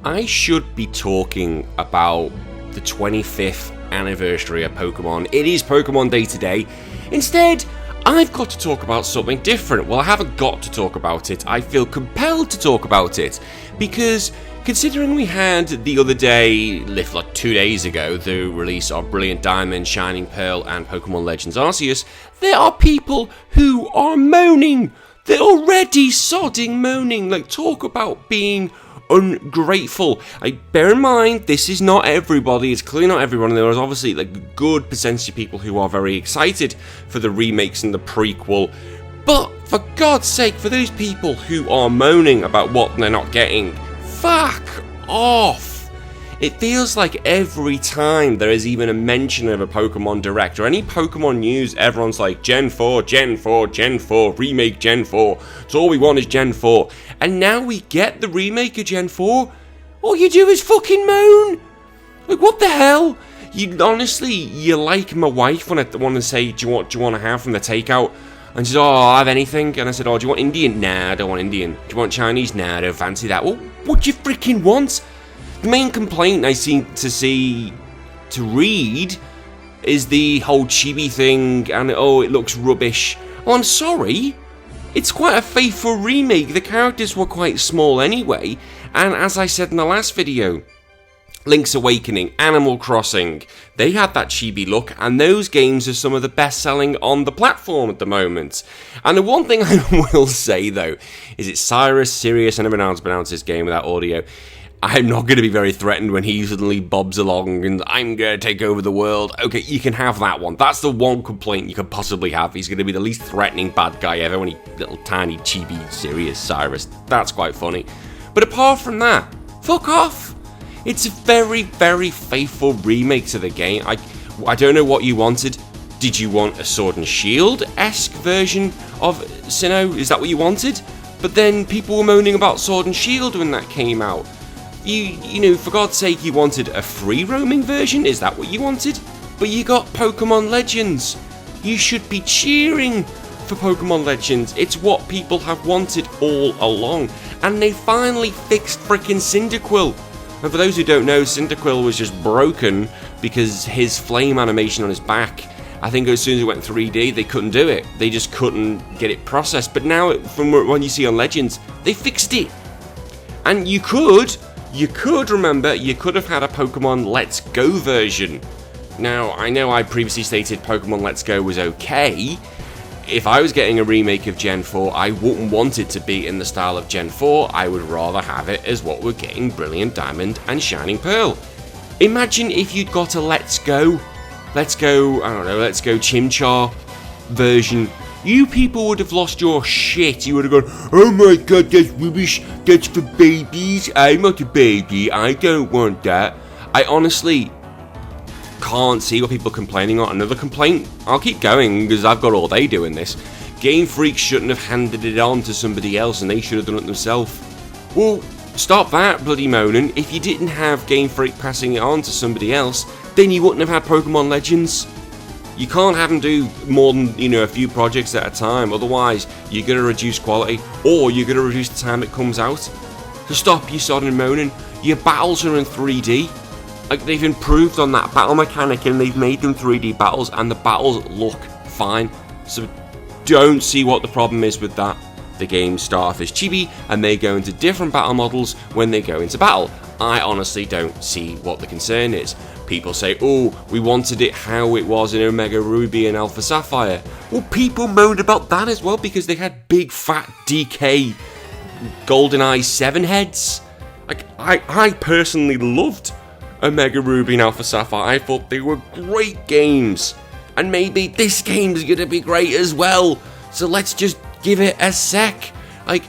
I should be talking about the 25th anniversary of Pokemon. It is Pokemon Day today. Instead, I've got to talk about something different. Well, I haven't got to talk about it. I feel compelled to talk about it. Because considering we had the other day, like 2 days ago, the release of Brilliant Diamond, Shining Pearl, and Pokemon Legends Arceus, there are people who are moaning. They're already sodding moaning. Like, talk about being ungrateful. Bear in mind, this is not everybody. It's clearly not everyone. There is obviously like a good percentage of people who are very excited for the remakes and the prequel. But for God's sake, for those people who are moaning about what they're not getting, fuck off. It feels like every time there is even a mention of a Pokemon Direct or any Pokemon news, everyone's like, Gen 4, Gen 4, Gen 4, remake Gen 4. So all we want is Gen 4. And now we get the remake of Gen 4? All you do is fucking moan! Like, what the hell? You're like my wife when I want to say, do you want to have from the takeout? And she says, oh, I'll have anything. And I said, oh, do you want Indian? Nah, I don't want Indian. Do you want Chinese? Nah, I don't fancy that. Well, what do you freaking want? The main complaint I seem to read is the whole Chibi thing and oh, it looks rubbish. Oh, I'm sorry. It's quite a faithful remake. The characters were quite small anyway. And as I said in the last video, Link's Awakening, Animal Crossing, they had that chibi look, and those games are some of the best selling on the platform at the moment. And the one thing I will say though, is it's Cyrus, Sirius, and everyone else pronounce this game without audio. I'm not going to be very threatened when he suddenly bobs along and I'm going to take over the world. Okay, you can have that one. That's the one complaint you could possibly have. He's going to be the least threatening bad guy ever when he little tiny chibi Sirius Cyrus. That's quite funny. But apart from that, fuck off. It's a very, very faithful remake to the game. I don't know what you wanted. Did you want a Sword and Shield-esque version of Sinnoh? Is that what you wanted? But then people were moaning about Sword and Shield when that came out. You know, for God's sake, you wanted a free roaming version? Is that what you wanted? But you got Pokemon Legends. You should be cheering for Pokemon Legends. It's what people have wanted all along. And they finally fixed frickin' Cyndaquil. And for those who don't know, Cyndaquil was just broken because his flame animation on his back, I think as soon as it went 3D, they couldn't do it. They just couldn't get it processed. But now, from what you see on Legends, they fixed it. And you could remember, you could have had a Pokemon Let's Go version. Now, I know I previously stated Pokemon Let's Go was okay. If I was getting a remake of Gen 4, I wouldn't want it to be in the style of Gen 4. I would rather have it as what we're getting Brilliant Diamond and Shining Pearl. Imagine if you'd got a Let's Go Chimchar version. You people would have lost your shit. You would have gone, oh my god, that's rubbish, that's for babies, I'm not a baby, I don't want that. I honestly can't see what people are complaining on. Another complaint? I'll keep going, because I've got all day doing this. Game Freak shouldn't have handed it on to somebody else, and they should have done it themselves. Well, stop that bloody moaning. If you didn't have Game Freak passing it on to somebody else, then you wouldn't have had Pokemon Legends. You can't have them do more than, a few projects at a time, otherwise you're going to reduce quality, or you're going to reduce the time it comes out. So stop your sodding and moaning. Your battles are in 3D. Like, they've improved on that battle mechanic and they've made them 3D battles, and the battles look fine. So don't see what the problem is with that. The games start off as chibi, and they go into different battle models when they go into battle. I honestly don't see what the concern is. People say, oh, we wanted it how it was in Omega Ruby and Alpha Sapphire. Well, people moaned about that as well because they had big fat DK GoldenEye 7 heads. Like, I personally loved Omega Ruby and Alpha Sapphire. I thought they were great games. And maybe this game's gonna be great as well. So let's just give it a sec. Like,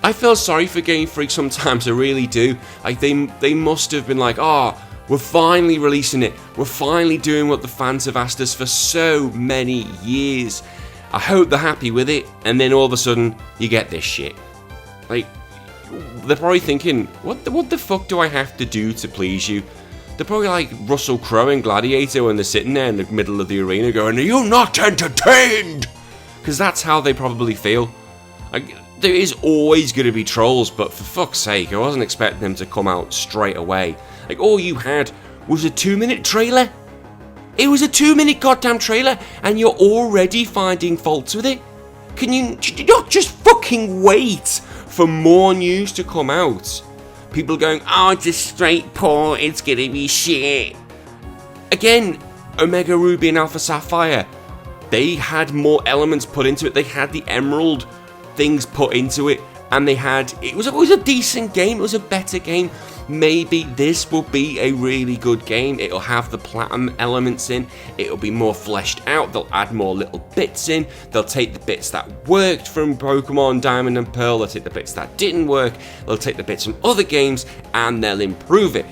I feel sorry for Game Freak sometimes, I really do. Like, they must have been like, oh, we're finally releasing it. We're finally doing what the fans have asked us for so many years. I hope they're happy with it, and then all of a sudden, you get this shit. Like, they're probably thinking, what the fuck do I have to do to please you? They're probably like Russell Crowe in Gladiator when they're sitting there in the middle of the arena going, are you not entertained? Because that's how they probably feel. Like, there is always going to be trolls, but for fuck's sake, I wasn't expecting them to come out straight away. Like, all you had was a 2-minute trailer. It was a 2-minute goddamn trailer, and you're already finding faults with it. Can you not just fucking wait for more news to come out? People going, oh, it's a straight port, it's gonna be shit. Again, Omega Ruby and Alpha Sapphire, they had more elements put into it. They had the Emerald things put into it, and it was a decent game. It was a better game. Maybe this will be a really good game. It'll have the platinum elements in. It'll be more fleshed out. They'll add more little bits in. They'll take the bits that worked from Pokemon Diamond and Pearl. They'll take the bits that didn't work. They'll take the bits from other games, and they'll improve it.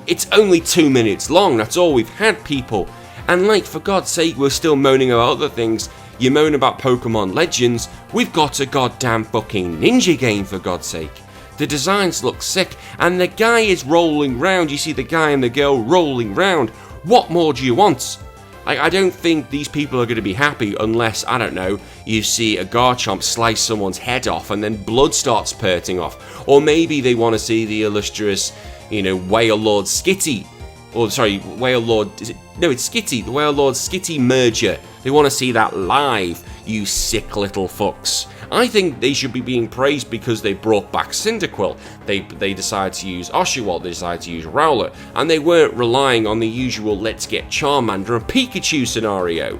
It's only 2 minutes long. That's all we've had, people. And like, for God's sake, we're still moaning about other things. You moan about Pokemon Legends. We've got a goddamn fucking ninja game, for God's sake. The designs look sick, and the guy is rolling round. You see the guy and the girl rolling round. What more do you want? I don't think these people are going to be happy unless, I don't know, you see a Garchomp slice someone's head off and then blood starts spurting off. Or maybe they want to see the illustrious, Whale Lord Skitty. Or, sorry, Whale Lord... it's Skitty. The Whale Lord Skitty merger. They want to see that live, you sick little fucks. I think they should be being praised because they brought back Cyndaquil. They decided to use Oshawott, they decided to use Rowlet, and they weren't relying on the usual let's get Charmander and Pikachu scenario.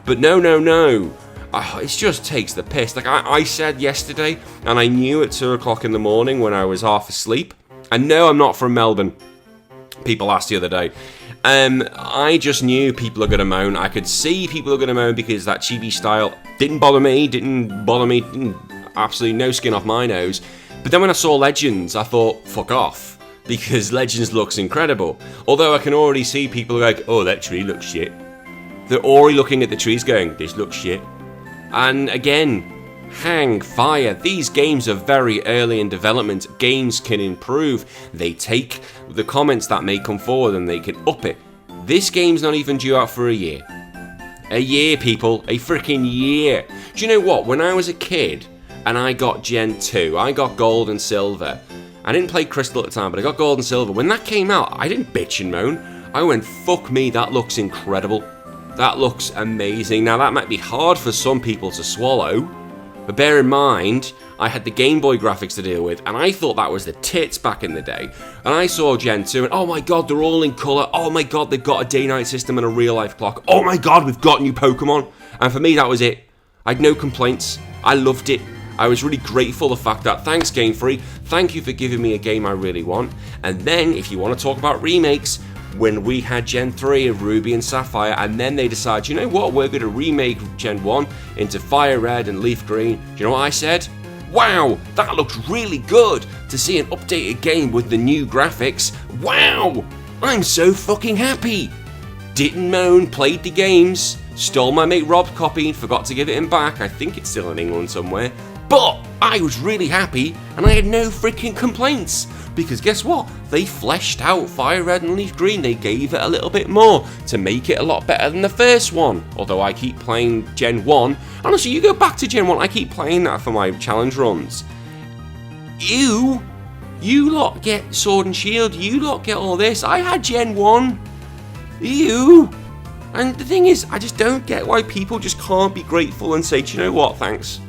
But no. It just takes the piss. Like I said yesterday, and I knew at 2 o'clock in the morning when I was half asleep, and no, I'm not from Melbourne. People asked the other day. I just knew people are going to moan. I could see people are going to moan because that chibi style didn't bother me, absolutely no skin off my nose. But then when I saw Legends, I thought, fuck off, because Legends looks incredible. Although I can already see people like, oh, that tree looks shit. They're already looking at the trees going, this looks shit. And again, hang fire. These games are very early in development. Games can improve. They take the comments that may come forward and they can up it. This game's not even due out for a year. A year, people. A freaking year. Do you know what? When I was a kid and I got Gen 2, I got Gold and Silver. I didn't play Crystal at the time, but I got Gold and Silver. When that came out, I didn't bitch and moan. I went, fuck me, that looks incredible. That looks amazing. Now, that might be hard for some people to swallow, but bear in mind, I had the Game Boy graphics to deal with, and I thought that was the tits back in the day. And I saw Gen 2, and oh my god, they're all in colour. Oh my god, they've got a day-night system and a real-life clock. Oh my god, we've got new Pokemon. And for me, that was it. I had no complaints. I loved it. I was really grateful the fact that, thanks Game Freak, thank you for giving me a game I really want. And then, if you want to talk about remakes, when we had Gen 3 of Ruby and Sapphire, and then they decided, you know what, we're going to remake Gen 1 into Fire Red and Leaf Green. Do you know what I said? Wow, that looks really good to see an updated game with the new graphics. Wow, I'm so fucking happy. Didn't moan, played the games, stole my mate Rob's copy and forgot to give it him back. I think it's still in England somewhere. But I was really happy and I had no freaking complaints. Because guess what? They fleshed out Fire Red and Leaf Green. They gave it a little bit more to make it a lot better than the first one. Although I keep playing Gen 1. Honestly, you go back to Gen 1, I keep playing that for my challenge runs. You lot get Sword and Shield. You lot get all this. I had Gen 1. And the thing is, I just don't get why people just can't be grateful and say, do you know what, thanks.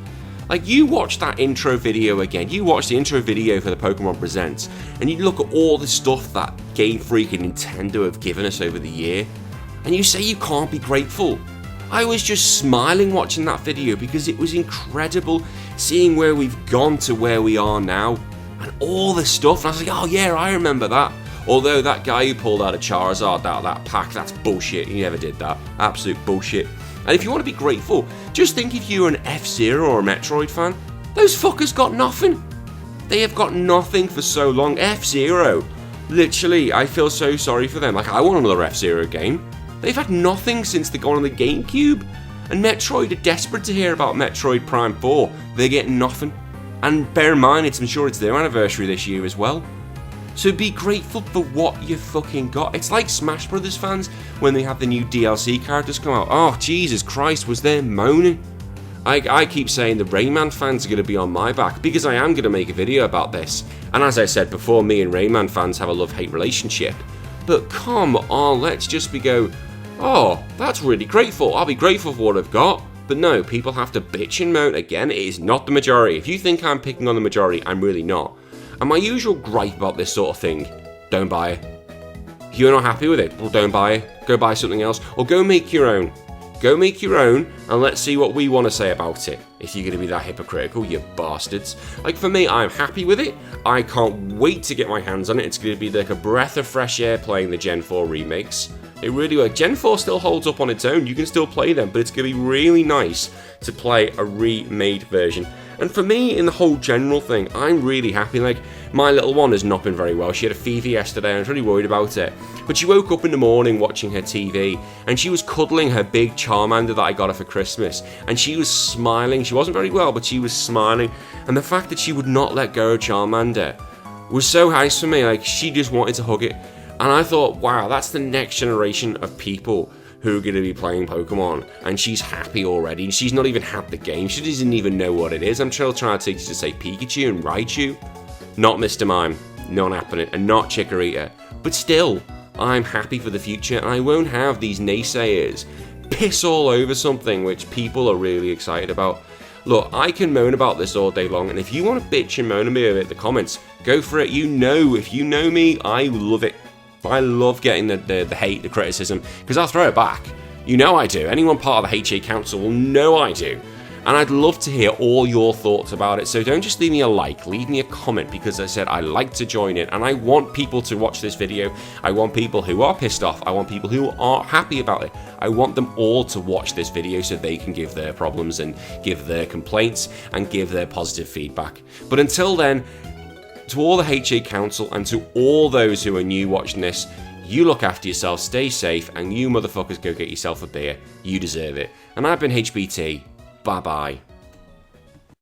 Like, you watch that intro video again, you watch the intro video for the Pokemon Presents, and you look at all the stuff that Game Freak and Nintendo have given us over the year, and you say you can't be grateful. I was just smiling watching that video because it was incredible seeing where we've gone to where we are now, and all the stuff, and I was like, oh yeah, I remember that. Although that guy who pulled out a Charizard out of that pack, that's bullshit, he never did that. Absolute bullshit. And if you want to be grateful, just think if you're an F-Zero or a Metroid fan, those fuckers got nothing. They have got nothing for so long. F-Zero, literally, I feel so sorry for them. Like, I want another F-Zero game. They've had nothing since they got on the GameCube. And Metroid are desperate to hear about Metroid Prime 4. They're getting nothing. And bear in mind, I'm sure it's their anniversary this year as well. So be grateful for what you fucking got. It's like Smash Brothers fans when they have the new DLC characters come out. Oh, Jesus Christ, was there moaning? I keep saying the Rayman fans are going to be on my back because I am going to make a video about this. And as I said before, me and Rayman fans have a love-hate relationship. But come on, let's just go, oh, that's really grateful. I'll be grateful for what I've got. But no, people have to bitch and moan again. It is not the majority. If you think I'm picking on the majority, I'm really not. And my usual gripe about this sort of thing, don't buy it. If you're not happy with it, well, don't buy it. Go buy something else, or go make your own. Go make your own, and let's see what we want to say about it. If you're going to be that hypocritical, you bastards. Like, for me, I'm happy with it. I can't wait to get my hands on it. It's going to be like a breath of fresh air playing the Gen 4 remakes. It really works. Gen 4 still holds up on its own. You can still play them, but it's going to be really nice to play a remade version. And for me, in the whole general thing, I'm really happy. Like, my little one has not been very well. She had a fever yesterday, and I was really worried about it. But she woke up in the morning watching her TV, and she was cuddling her big Charmander that I got her for Christmas. And she was smiling. She wasn't very well, but she was smiling. And the fact that she would not let go of Charmander was so nice for me. Like, she just wanted to hug it. And I thought, wow, that's the next generation of people who are going to be playing Pokemon, and she's happy already, and she's not even had the game, she doesn't even know what it is. I'm still trying to teach her to say Pikachu and Raichu, not Mr. Mime, not happening, and not Chikorita, but still, I'm happy for the future, and I won't have these naysayers piss all over something which people are really excited about. Look, I can moan about this all day long, and if you want to bitch and moan at me in the comments, go for it. You know, if you know me, I love it. I love getting the hate, the criticism, because I'll throw it back. You know I do. Anyone part of the HA Council will know I do. And I'd love to hear all your thoughts about it, so don't just leave me a like, leave me a comment, because I said I like to join in, and I want people to watch this video. I want people who are pissed off, I want people who are happy about it. I want them all to watch this video so they can give their problems and give their complaints and give their positive feedback. But until then, to all the HA Council and to all those who are new watching this, you look after yourself, stay safe, and you motherfuckers go get yourself a beer. You deserve it. And I've been HBT. Bye bye.